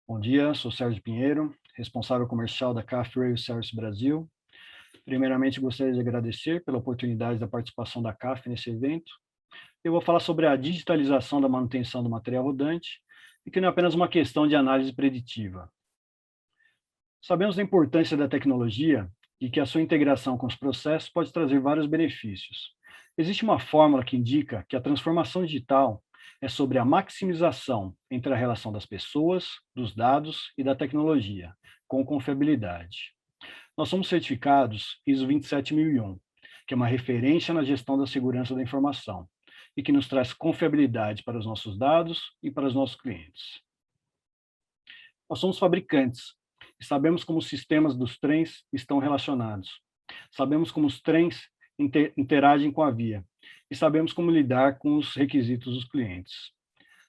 Bom dia, sou Sérgio Pinheiro, responsável comercial da CAF Rail Service Brasil. Primeiramente, gostaria de agradecer pela oportunidade da participação da CAF nesse evento. Eu vou falar sobre a digitalização da manutenção do material rodante e que não é apenas uma questão de análise preditiva. Sabemos da importância da tecnologia e que a sua integração com os processos pode trazer vários benefícios. Existe uma fórmula que indica que a transformação digital é sobre a maximização entre a relação das pessoas, dos dados e da tecnologia, com confiabilidade. Nós somos certificados ISO 27001, que é uma referência na gestão da segurança da informação e que nos traz confiabilidade para os nossos dados e para os nossos clientes. Nós somos fabricantes e sabemos como os sistemas dos trens estão relacionados. Sabemos como os trens interagem com a via e sabemos como lidar com os requisitos dos clientes.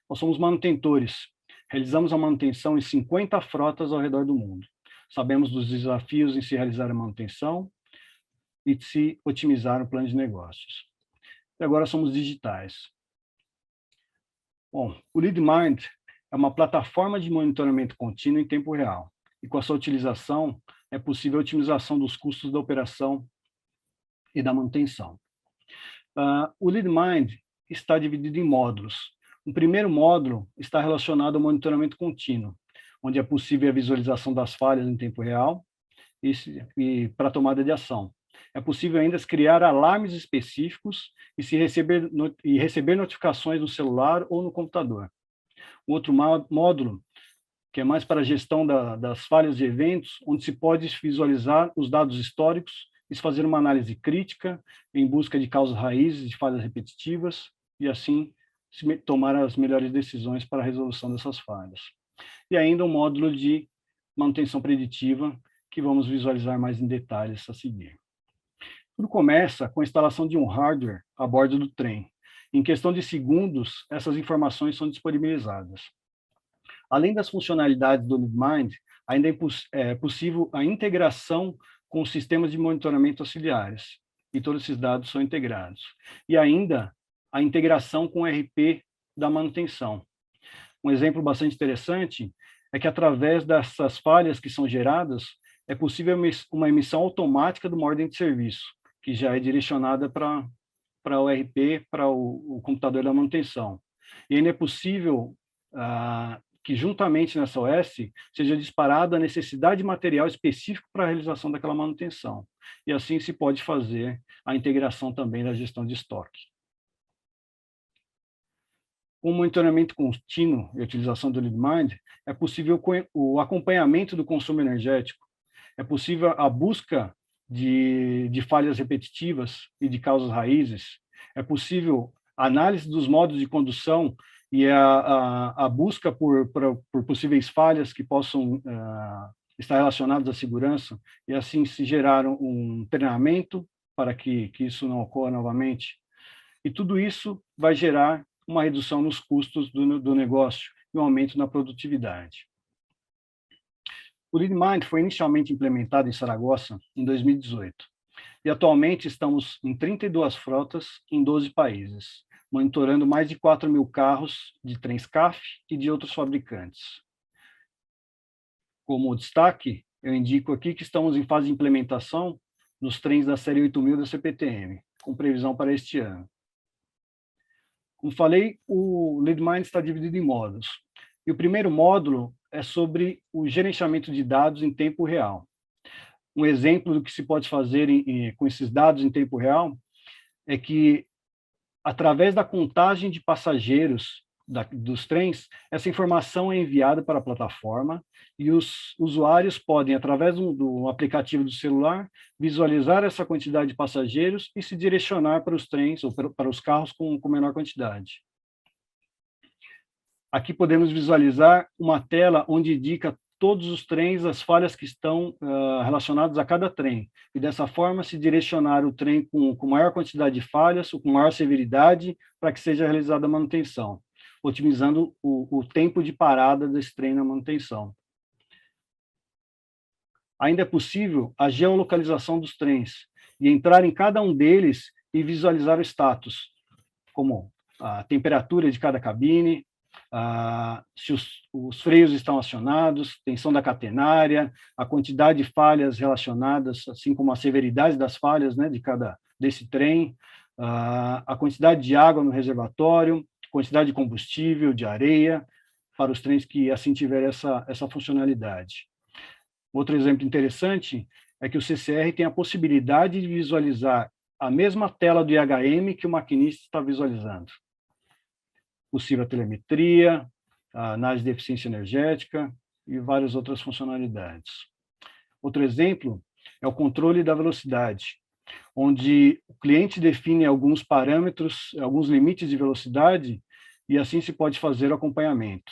Nós somos manutentores, realizamos a manutenção em 50 frotas ao redor do mundo. Sabemos dos desafios em se realizar a manutenção e de se otimizar o plano de negócios. E agora somos digitais. Bom, o LeadMind é uma plataforma de monitoramento contínuo em tempo real, e com a sua utilização é possível a otimização dos custos da operação e da manutenção. O LeadMind está dividido em módulos. O primeiro módulo está relacionado ao monitoramento contínuo, onde é possível a visualização das falhas em tempo real e para tomada de ação. É possível ainda criar alarmes específicos e receber notificações no celular ou no computador. O outro módulo, que é mais para a gestão das falhas de eventos, onde se pode visualizar os dados históricos e fazer uma análise crítica em busca de causas raízes de falhas repetitivas e, assim, tomar as melhores decisões para a resolução dessas falhas. E ainda um módulo de manutenção preditiva, que vamos visualizar mais em detalhes a seguir. Tudo começa com a instalação de um hardware a bordo do trem. Em questão de segundos, essas informações são disponibilizadas. Além das funcionalidades do LeadMind, ainda é possível a integração com os sistemas de monitoramento auxiliares, e todos esses dados são integrados. E ainda a integração com o ERP da manutenção. Um exemplo bastante interessante é que, através dessas falhas que são geradas, é possível uma emissão automática de uma ordem de serviço, que já é direcionada para o ERP, para o computador da manutenção. E ainda é possível que, juntamente nessa OS, seja disparada a necessidade de material específico para a realização daquela manutenção. E assim se pode fazer a integração também da gestão de estoque. Com o monitoramento contínuo e a utilização do LeadMind, é possível o acompanhamento do consumo energético, é possível a busca de falhas repetitivas e de causas raízes, é possível a análise dos modos de condução e a busca por possíveis falhas que possam estar relacionadas à segurança, e assim se gerar um treinamento para que isso não ocorra novamente. E tudo isso vai gerar uma redução nos custos do negócio e um aumento na produtividade. O LeadMind foi inicialmente implementado em Saragossa em 2018 e atualmente estamos em 32 frotas em 12 países, monitorando mais de 4.000 carros de trens CAF e de outros fabricantes. Como destaque, eu indico aqui que estamos em fase de implementação nos trens da série 8000 da CPTM, com previsão para este ano. Como falei, o LeadMind está dividido em módulos. E o primeiro módulo é sobre o gerenciamento de dados em tempo real. Um exemplo do que se pode fazer com esses dados em tempo real é que, através da contagem de passageiros dos trens, essa informação é enviada para a plataforma e os usuários podem, através do aplicativo do celular, visualizar essa quantidade de passageiros e se direcionar para os trens ou para os carros com menor quantidade. Aqui podemos visualizar uma tela onde indica todos os trens, as falhas que estão relacionadas a cada trem, e dessa forma se direcionar o trem com maior quantidade de falhas ou com maior severidade para que seja realizada a manutenção, otimizando o tempo de parada desse trem na manutenção. Ainda é possível a geolocalização dos trens e entrar em cada um deles e visualizar o status, como a temperatura de cada cabine, se os freios estão acionados, tensão da catenária, a quantidade de falhas relacionadas, assim como a severidade das falhas, né, desse trem, a quantidade de água no reservatório, quantidade de combustível, de areia, para os trens que assim tiverem essa funcionalidade. Outro exemplo interessante é que o CCR tem a possibilidade de visualizar a mesma tela do IHM que o maquinista está visualizando. Possível telemetria, análise de eficiência energética e várias outras funcionalidades. Outro exemplo é o controle da velocidade, onde o cliente define alguns parâmetros, alguns limites de velocidade, e assim se pode fazer o acompanhamento.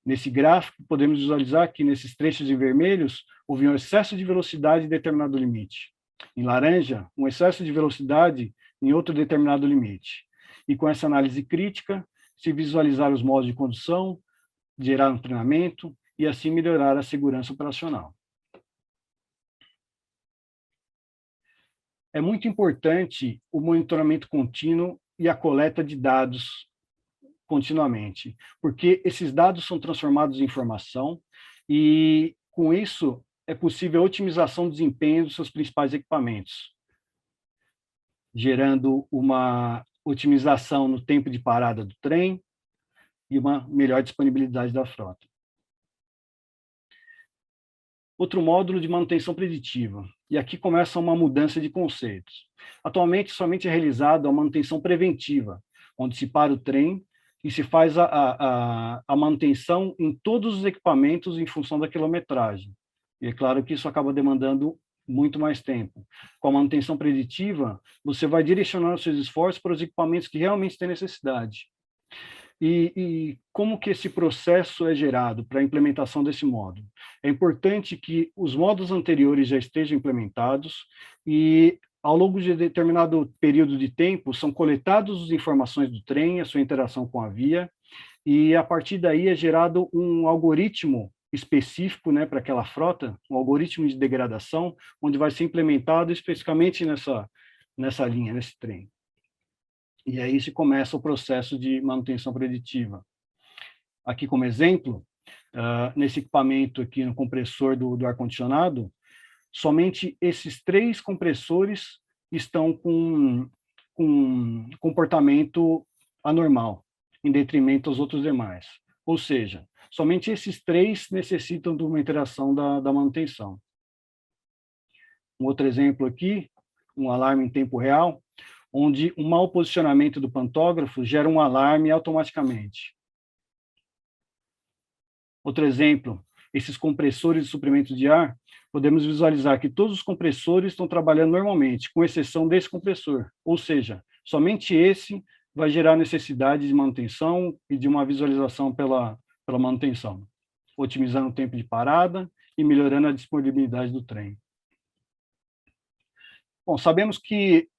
Nesse gráfico, podemos visualizar que nesses trechos em vermelhos, houve um excesso de velocidade em determinado limite. Em laranja, um excesso de velocidade em outro determinado limite. E com essa análise crítica, se visualizar os modos de condução, gerar um treinamento e assim melhorar a segurança operacional. É muito importante o monitoramento contínuo e a coleta de dados continuamente, porque esses dados são transformados em informação e, com isso, é possível a otimização do desempenho dos seus principais equipamentos, gerando uma otimização no tempo de parada do trem e uma melhor disponibilidade da frota. Outro módulo de manutenção preditiva, e aqui começa uma mudança de conceitos. Atualmente, somente é realizada a manutenção preventiva, onde se para o trem e se faz a manutenção em todos os equipamentos em função da quilometragem. E é claro que isso acaba demandando muito mais tempo. Com a manutenção preditiva, você vai direcionar os seus esforços para os equipamentos que realmente têm necessidade. E como que esse processo é gerado para a implementação desse módulo? É importante que os módulos anteriores já estejam implementados e, ao longo de determinado período de tempo, são coletadas as informações do trem, a sua interação com a via, e a partir daí é gerado um algoritmo específico, né, para aquela frota, um algoritmo de degradação, onde vai ser implementado especificamente nessa linha, nesse trem. E aí se começa o processo de manutenção preditiva. Aqui como exemplo, nesse equipamento aqui no compressor do ar-condicionado, somente esses 3 compressores estão com comportamento anormal, em detrimento aos outros demais. Ou seja, somente esses 3 necessitam de uma interação da manutenção. Um outro exemplo aqui, um alarme em tempo real, onde um mau posicionamento do pantógrafo gera um alarme automaticamente. Outro exemplo, esses compressores de suprimento de ar, podemos visualizar que todos os compressores estão trabalhando normalmente, com exceção desse compressor, ou seja, somente esse vai gerar necessidade de manutenção e de uma visualização pela manutenção, otimizando o tempo de parada e melhorando a disponibilidade do trem. Bom, sabemos que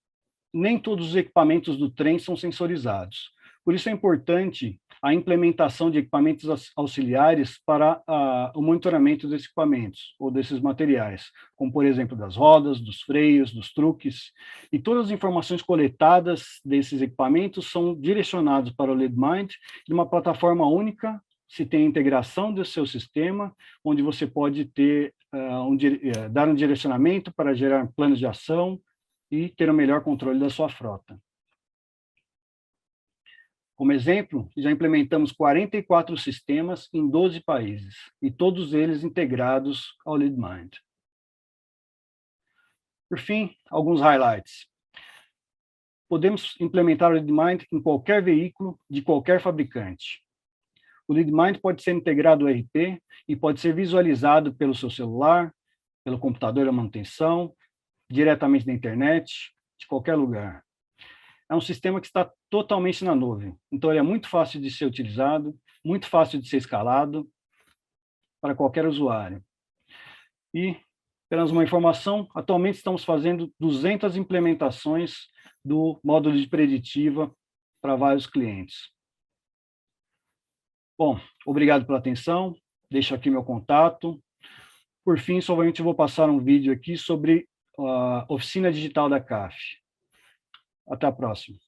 nem todos os equipamentos do trem são sensorizados. Por isso é importante a implementação de equipamentos auxiliares para o monitoramento desses equipamentos ou desses materiais, como, por exemplo, das rodas, dos freios, dos truques. E todas as informações coletadas desses equipamentos são direcionadas para o LeadMind de uma plataforma única, se tem a integração do seu sistema, onde você pode ter, dar um direcionamento para gerar planos de ação, e ter o melhor controle da sua frota. Como exemplo, já implementamos 44 sistemas em 12 países, e todos eles integrados ao LeadMind. Por fim, alguns highlights. Podemos implementar o LeadMind em qualquer veículo, de qualquer fabricante. O LeadMind pode ser integrado ao ERP e pode ser visualizado pelo seu celular, pelo computador da manutenção, diretamente da internet, de qualquer lugar. É um sistema que está totalmente na nuvem, então ele é muito fácil de ser utilizado, muito fácil de ser escalado para qualquer usuário. E, apenas uma informação, atualmente estamos fazendo 200 implementações do módulo de preditiva para vários clientes. Bom, obrigado pela atenção, deixo aqui meu contato. Por fim, somente vou passar um vídeo aqui sobre a oficina digital da CAF. Até a próxima.